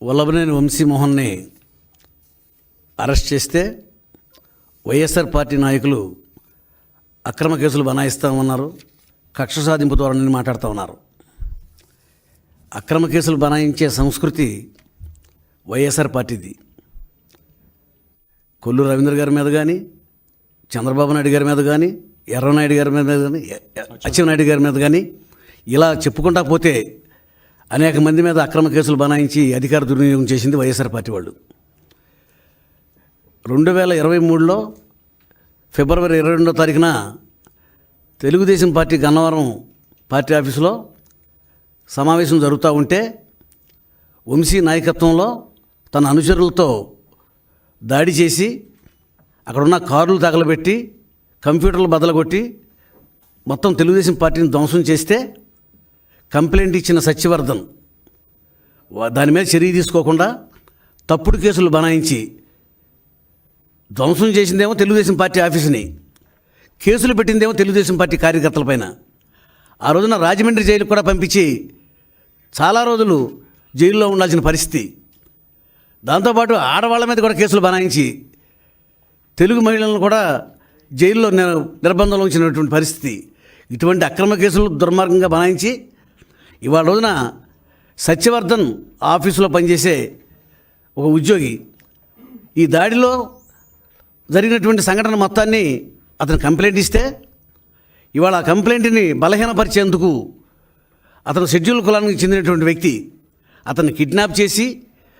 Vallabhaneni వంశీమోహన్ని arrest చేస్తే YSR party నాయకులు అక్రమ కేసులు బనాయిస్తామన్నారు, కక్ష సాధింపు ధోరణిని మాట్లాడుతూ ఉన్నారు. అక్రమ కేసులు బనాయించే సంస్కృతి వైఎస్ఆర్ పార్టీది. కొల్లు రవీంద్ర గారి మీద కానీ, చంద్రబాబు నాయుడు గారి మీద కానీ, ఎర్రనాయుడు గారి మీద కానీ, అచ్చెన్నాయుడు గారి మీద కానీ ఇలా చెప్పుకుంటా పోతే అనేక మంది మీద అక్రమ కేసులు బనాయించి అధికార దుర్వినియోగం చేసింది వైఎస్ఆర్ పార్టీ వాళ్ళు. 2023లో ఫిబ్రవరి 22వ తారీఖున తెలుగుదేశం పార్టీ గన్నవరం పార్టీ ఆఫీసులో సమావేశం జరుగుతూ ఉంటే వంశీ నాయకత్వంలో తన అనుచరులతో దాడి చేసి అక్కడున్న కార్లు తగలబెట్టి కంప్యూటర్లు బదలగొట్టి మొత్తం తెలుగుదేశం పార్టీని ధ్వంసం చేస్తే కంప్లైంట్ ఇచ్చిన సత్యవర్ధన్ దాని మీద చర్య తీసుకోకుండా తప్పుడు కేసులు బనాయించి ధ్వంసం చేసిందేమో తెలుగుదేశం పార్టీ ఆఫీసుని, కేసులు పెట్టిందేమో తెలుగుదేశం పార్టీ కార్యకర్తలపైన. ఆ రోజున రాజమండ్రి జైలుకు కూడా పంపించి చాలా రోజులు జైల్లో ఉండాల్సిన పరిస్థితి. దాంతోపాటు ఆడవాళ్ళ మీద కూడా కేసులు బనాయించి తెలుగు మహిళలను కూడా జైల్లో నిర్బంధంలో ఉంచినటువంటి పరిస్థితి. ఇటువంటి అక్రమ కేసులు దుర్మార్గంగా బనాయించి ఇవాళ రోజున సత్యవర్ధన్ ఆఫీసులో పనిచేసే ఒక ఉద్యోగి ఈ దాడిలో జరిగినటువంటి సంఘటన మొత్తాన్ని అతను కంప్లైంట్ ఇస్తే ఇవాళ ఆ కంప్లైంట్ని బలహీనపరిచేందుకు అతను షెడ్యూల్ కులానికి చెందినటువంటి వ్యక్తి అతన్ని కిడ్నాప్ చేసి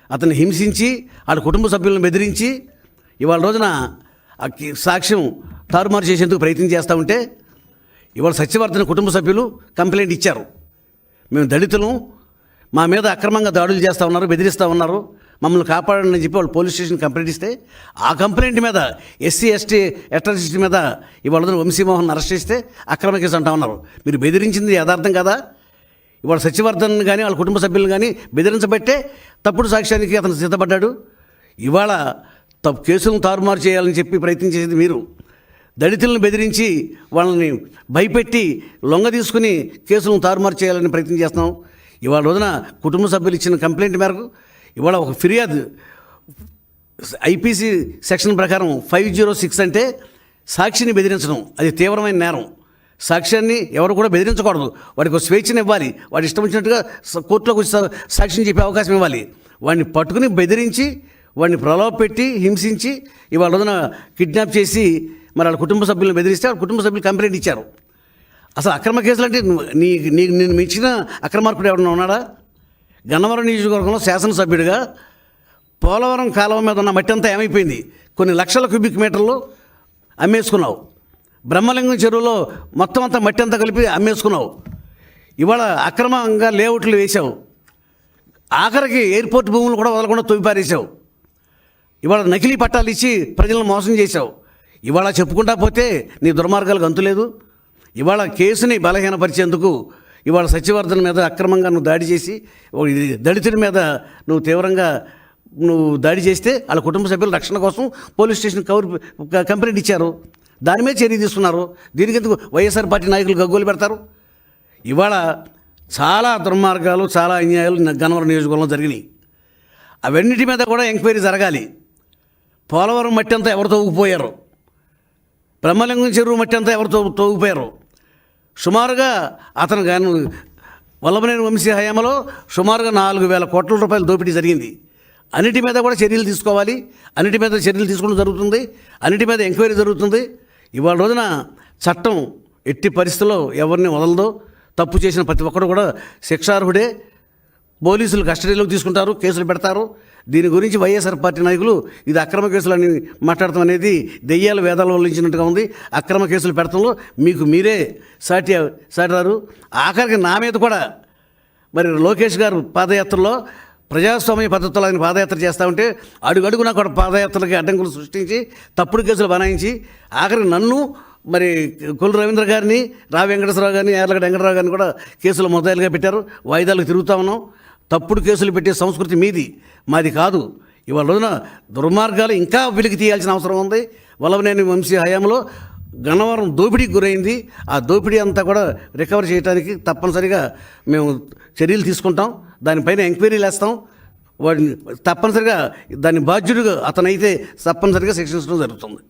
అతన్ని హింసించి వాళ్ళ కుటుంబ సభ్యులను బెదిరించి ఇవాళ రోజున ఆ సాక్ష్యం తారుమారు చేసేందుకు ప్రయత్నం చేస్తూ ఉంటే ఇవాళ సత్యవర్ధన్ కుటుంబ సభ్యులు కంప్లైంట్ ఇచ్చారు. మేము దళితులు, మా మీద అక్రమంగా దాడులు చేస్తూ ఉన్నారు, బెదిరిస్తూ ఉన్నారు, మమ్మల్ని కాపాడండి అని చెప్పి వాళ్ళు పోలీస్ స్టేషన్ కంప్లైంట్ ఇస్తే ఆ కంప్లైంట్ మీద ఎస్సీ ఎస్టీ అట్రాసిటీ మీద ఇవాళ వంశీమోహన్ అరెస్ట్ చేస్తే అక్రమ కేసు అంటా ఉన్నారు. మీరు బెదిరించింది యథార్థం కదా? ఇవాళ సత్యవర్ధన్ కానీ వాళ్ళ కుటుంబ సభ్యులను కానీ బెదిరించబట్టే తప్పుడు సాక్ష్యానికి అతను సిద్ధపడ్డాడు. ఇవాళ కేసులను తారుమారు చేయాలని చెప్పి ప్రయత్నం చేసేది మీరు. దళితులను బెదిరించి వాళ్ళని భయపెట్టి లొంగ తీసుకుని కేసులను తారుమారు చేయాలని ప్రయత్నం చేస్తున్నాం. ఇవాళ రోజున కుటుంబ సభ్యులు ఇచ్చిన కంప్లైంట్ మేరకు ఇవాళ ఒక ఫిర్యాదు ఐపీసీ సెక్షన్ ప్రకారం 506 అంటే సాక్షిని బెదిరించడం, అది తీవ్రమైన నేరం. సాక్ష్యాన్ని ఎవరు కూడా బెదిరించకూడదు. వాడికి ఒక స్వేచ్ఛను ఇవ్వాలి, వాడు ఇష్టం వచ్చినట్టుగా కోర్టులోకి వచ్చి సాక్ష్యం చెప్పే అవకాశం ఇవ్వాలి. వాడిని పట్టుకుని బెదిరించి వాడిని ప్రలోభపెట్టి హింసించి ఇవాళ రోజున కిడ్నాప్ చేసి మరి వాళ్ళ కుటుంబ సభ్యులను బెదిరిస్తే వాళ్ళ కుటుంబ సభ్యులు కంప్లైంట్ ఇచ్చారు. అసలు అక్రమ కేసులు అంటే నేను మించిన అక్రమార్కుడు ఎవరైనా ఉన్నాడా? గన్నవరం నియోజకవర్గంలో శాసనసభ్యుడిగా పోలవరం కాలువ మీద ఉన్న మట్టి అంతా ఏమైపోయింది? కొన్ని లక్షల క్యూబిక్ మీటర్లు అమ్మేసుకున్నావు. బ్రహ్మలింగం చెరువులో మొత్తం అంతా మట్టి అంతా కలిపి అమ్మేసుకున్నావు. ఇవాళ అక్రమంగా లేఅవుట్లు వేశావు. ఆఖరికి ఎయిర్పోర్ట్ భూములు కూడా వదలకుండా తొవ్విపారేశావు. ఇవాళ నకిలీ పట్టాలు ఇచ్చి ప్రజలను మోసం చేశావు. ఇవాళ చెప్పుకుంటా పోతే నీ దుర్మార్గాలకు అంతులేదు. ఇవాళ కేసుని బలహీనపరిచేందుకు ఇవాళ సత్యవర్ధన్ మీద అక్రమంగా నువ్వు దాడి చేసి దళితుడి మీద నువ్వు తీవ్రంగా దాడి చేస్తే వాళ్ళ కుటుంబ సభ్యుల రక్షణ కోసం పోలీస్ స్టేషన్ కంప్లైంట్ ఇచ్చారు. దాని మీద చర్య తీసుకున్నారు. దీనికి ఎందుకు వైఎస్ఆర్ పార్టీ నాయకులు గగ్గోలు పెడతారు? ఇవాళ చాలా దుర్మార్గాలు, చాలా అన్యాయాలు గన్నవరం నియోజకవర్గంలో జరిగినాయి. అవన్నిటి మీద కూడా ఎంక్వైరీ జరగాలి. పోలవరం మట్టి అంతా ఎవరు తవ్వుకుపోయారు? బ్రహ్మలింగం చెరువు మట్టి అంతా ఎవరు తవ్వుకుపోయారు? సుమారుగా అతను కానీ వల్లభనేని వంశీ హయాంలో సుమారుగా 4,000 కోట్ల రూపాయల దోపిడీ జరిగింది. అన్నిటి మీద కూడా చర్యలు తీసుకోవాలి. అన్నిటి మీద చర్యలు తీసుకోవడం జరుగుతుంది. అన్నిటి మీద ఎంక్వైరీ జరుగుతుంది. ఇవాళ రోజున చట్టం ఎట్టి పరిస్థితుల్లో ఎవరిని వదలదో. తప్పు చేసిన ప్రతి ఒక్కరు కూడా శిక్షార్హుడే. పోలీసులు కస్టడీలోకి తీసుకుంటారు, కేసులు పెడతారు. దీని గురించి వైఎస్ఆర్ పార్టీ నాయకులు ఇది అక్రమ కేసులని మాట్లాడటం అనేది దెయ్యాలు వేదాలు వల్లించినట్టుగా ఉంది. అక్రమ కేసులు పెడతంలో మీకు మీరే సాటారు. ఆఖరికి నా మీద కూడా మరి లోకేష్ గారు పాదయాత్రలో ప్రజాస్వామ్య పద్ధతిలో ఆయన పాదయాత్ర చేస్తూ ఉంటే అడుగడుగునా కూడా పాదయాత్రలకి అడ్డంకులు సృష్టించి తప్పుడు కేసులు బనాయించి ఆఖరికి నన్ను మరి కొల్లు రవీంద్ర గారిని, రావి వెంకటేశ్వరరావు గారిని, యార్లగడ్డ వెంకటరావు గారిని కూడా కేసులు మొదలుగా పెట్టారు. వాయిదాలకు తిరుగుతూ ఉన్నాం. తప్పుడు కేసులు పెట్టే సంస్కృతి మీది, మాది కాదు. ఇవాళ రోజున దుర్మార్గాలు ఇంకా వెలికి తీయాల్సిన అవసరం ఉంది. వల్లభనేని వంశీ హయాంలో గన్నవరం దోపిడీకి గురైంది. ఆ దోపిడీ అంతా కూడా రికవర్ చేయడానికి తప్పనిసరిగా మేము చర్యలు తీసుకుంటాం. దానిపైన ఎంక్వైరీలు వేస్తాం. వాడిని తప్పనిసరిగా దాని బాధ్యుడిగా అతనైతే తప్పనిసరిగా శిక్షించడం జరుగుతుంది.